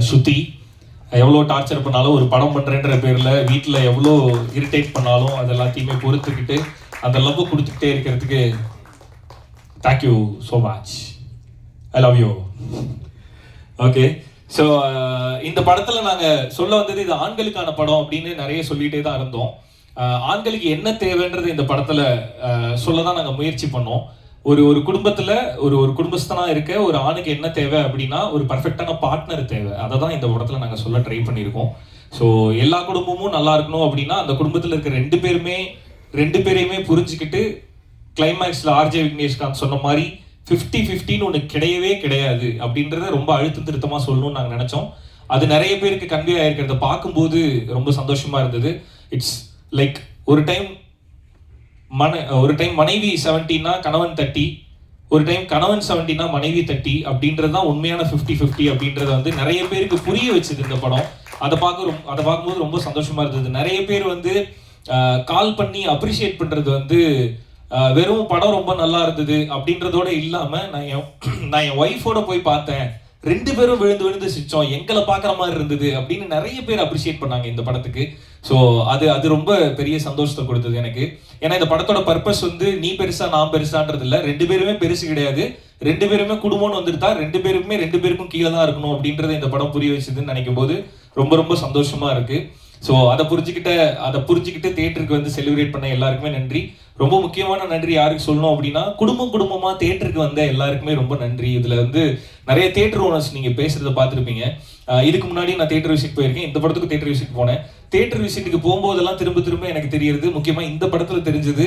ஸ்ருதி எவ்வளோ டார்ச்சர் பண்ணாலும் ஒரு படம் பண்ணுறேன்ற பேரில் வீட்டில் எவ்வளோ இரிட்டேட் பண்ணாலும் அது எல்லாத்தையுமே பொறுத்துக்கிட்டு அந்த லவ் கொடுத்துக்கிட்டே இருக்கிறதுக்கு thank you so much. I love you. Okay, so இந்த படத்தில் நாங்கள் சொல்ல வந்தது இது ஆண்களுக்கான படம் அப்படின்னு நிறைய சொல்லிகிட்டே தான் இருந்தோம். ஆண்களுக்கு என்ன தேவைன்றது இந்த படத்தில் சொல்ல தான் நாங்கள் முயற்சி பண்ணோம். ஒரு குடும்பத்தில் ஒரு குடும்பஸ்தனாக இருக்க ஒரு ஆணுக்கு என்ன தேவை அப்படின்னா ஒரு பர்ஃபெக்டான பார்ட்னர் தேவை. அதை தான் இந்த படத்தில் நாங்கள் சொல்ல ட்ரை பண்ணியிருக்கோம். ஸோ எல்லா குடும்பமும் நல்லா இருக்கணும் அப்படின்னா அந்த குடும்பத்தில் இருக்க ரெண்டு பேரையுமே புரிஞ்சுக்கிட்டு கிளைமேக்ஸில் ஆர்ஜே விக்னேஷ்காந்த் சொன்ன மாதிரி 50-50 ஒன்று கிடையவே கிடையாது அப்படின்றத ரொம்ப அழுத்தம் திருத்தமாக சொல்லணும்னு நாங்கள் நினச்சோம். அது நிறைய பேருக்கு கன்வே ஆகிருக்கிறத பார்க்கும்போது ரொம்ப சந்தோஷமாக இருந்தது. இட்ஸ் லைக் ஒரு டைம் மனைவி 70னா கணவன் 30, ஒரு டைம் கணவன் 70னா மனைவி 30 அப்படின்றது தான் உண்மையான 50-50 அப்படின்றத வந்து நிறைய பேருக்கு புரிய வச்சுது இந்த படம். அதை பார்க்கும்போது ரொம்ப சந்தோஷமா இருந்தது. நிறைய பேர் வந்து கால் பண்ணி அப்ரிஷியேட் பண்றது வந்து வெறும் படம் ரொம்ப நல்லா இருந்தது அப்படின்றதோட இல்லாம நான் என் ஒய்ஃபோட போய் பார்த்தேன், 2 பேரும் விழுந்து சிரிச்சோம், எங்களை பார்க்குற மாதிரி இருந்தது அப்படின்னு நிறைய பேர் அப்ரிஷியேட் பண்ணாங்க இந்த படத்துக்கு. ஸோ அது ரொம்ப பெரிய சந்தோஷத்தை கொடுத்தது எனக்கு. ஏன்னா இந்த படத்தோட பர்பஸ் வந்து நீ பெருசா நான் பெருசான்றது இல்லை, 2 பேருமே பெருசு கிடையாது, 2 பேருமே குடும்பம்னு வந்துட்டா 2 பேருக்கும் கீழே தான் இருக்கணும் அப்படின்றத இந்த படம் புரிய வச்சதுன்னு நினைக்கும் போது ரொம்ப ரொம்ப சந்தோஷமா இருக்கு. ஸோ அதை புரிஞ்சுக்கிட்டு தியேட்டருக்கு வந்து செலிப்ரேட் பண்ண எல்லாருக்குமே நன்றி. ரொம்ப முக்கியமான நன்றி யாருக்கு சொல்லணும் அப்படின்னா குடும்பமா தியேட்டருக்கு வந்த எல்லாருக்குமே ரொம்ப நன்றி. இதுல வந்து நிறைய தியேட்டர் ஓனர்ஸ் நீங்க பேசுறத பார்த்துருப்பீங்க. இதுக்கு முன்னாடி நான் தியேட்டர் விசிட் போயிருக்கேன், இந்த படத்துக்கு தியேட்டர் விசிட் போனேன். தியேட்டர் விசிட்டுக்கு போகும்போதெல்லாம் திரும்ப எனக்கு தெரியுது, முக்கியமா இந்த படத்துல தெரிஞ்சது,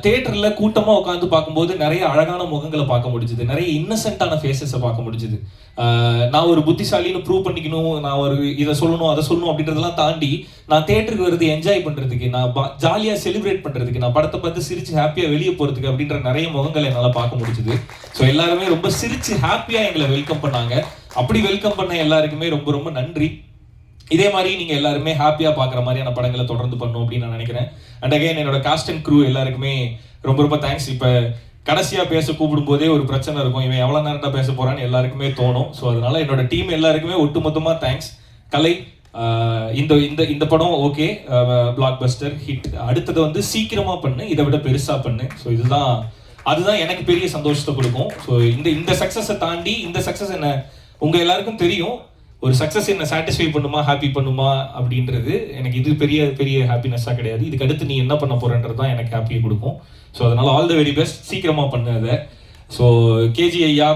தியேட்டர்ல கூட்டமா உட்காந்து பார்க்கும்போது நிறைய அழகான முகங்களை பார்க்க முடிஞ்சுது, நிறைய இன்னசென்ட்டான ஃபேஸஸை பார்க்க முடிஞ்சுது. நான் ஒரு புத்திசாலின்னு ப்ரூவ் பண்ணிக்கணும், நான் ஒரு இதை சொல்லணும் அதை சொல்லணும் அப்படின்றதெல்லாம் தாண்டி நான் தியேட்டருக்கு வருது என்ஜாய் பண்றதுக்கு, நான் ஜாலியா செலிப்ரேட் பண்றதுக்கு, நான் படத்தை பார்த்து சிரிச்சு ஹாப்பியா வெளியே போறதுக்கு அப்படின்ற நிறைய முகங்களை என்னால் பார்க்க முடிஞ்சுது. ஸோ எல்லாருமே ரொம்ப சிரிச்சு ஹாப்பியா எங்களை வெல்கம் பண்ணாங்க. அப்படி வெல்கம் பண்ண எல்லாருக்குமே ரொம்ப ரொம்ப நன்றி. இதே மாதிரி நீங்க எல்லாருமே ஹாப்பியா பாக்குற மாதிரியான படங்களை தொடர்ந்து பண்ணணும் அப்படின்னு நான் நினைக்கிறேன். அண்ட் அகைன் என்னோட காஸ்ட் அண்ட் க்ரூ எல்லாருக்குமே ரொம்ப ரொம்ப தேங்க்ஸ். இப்ப கடைசியா பேச கூப்பிடும் போதே ஒரு பிரச்சனை இருக்கும், இவன் எவ்வளவு நேரம் பேச போறான்னு எல்லாருக்குமே தோணும். ஸோ அதனால என்னோட டீம் எல்லாருக்குமே ஒட்டுமொத்தமா தேங்க்ஸ். கலை, இந்த படம் ஓகே, பிளாக் பஸ்டர் ஹிட், அடுத்தது வந்து சீக்கிரமா பண்ணு, இதை விட பெருசா பண்ணு. ஸோ அதுதான் எனக்கு பெரிய சந்தோஷத்தை கொடுக்கும். ஸோ இந்த சக்சஸை தாண்டி இந்த சக்சஸ் என்ன உங்க எல்லாருக்கும் தெரியும், ஒரு சக்சஸ் என்ன சாட்டிஸ்ஃபை பண்ணுமா ஹாப்பி பண்ணுமா அப்படின்றது எனக்கு இது பெரிய பெரிய ஹாப்பினஸ்ஸாக கிடையாது. இதுக்கு அடுத்து நீ என்ன பண்ண போறன்றது தான் எனக்கு ஹாப்பியை கொடுக்கும். ஸோ அதனால ஆல் த வெரி பெஸ்ட், சீக்கிரமா பண்ணு அதை. ஸோ கேஜி ஐயா,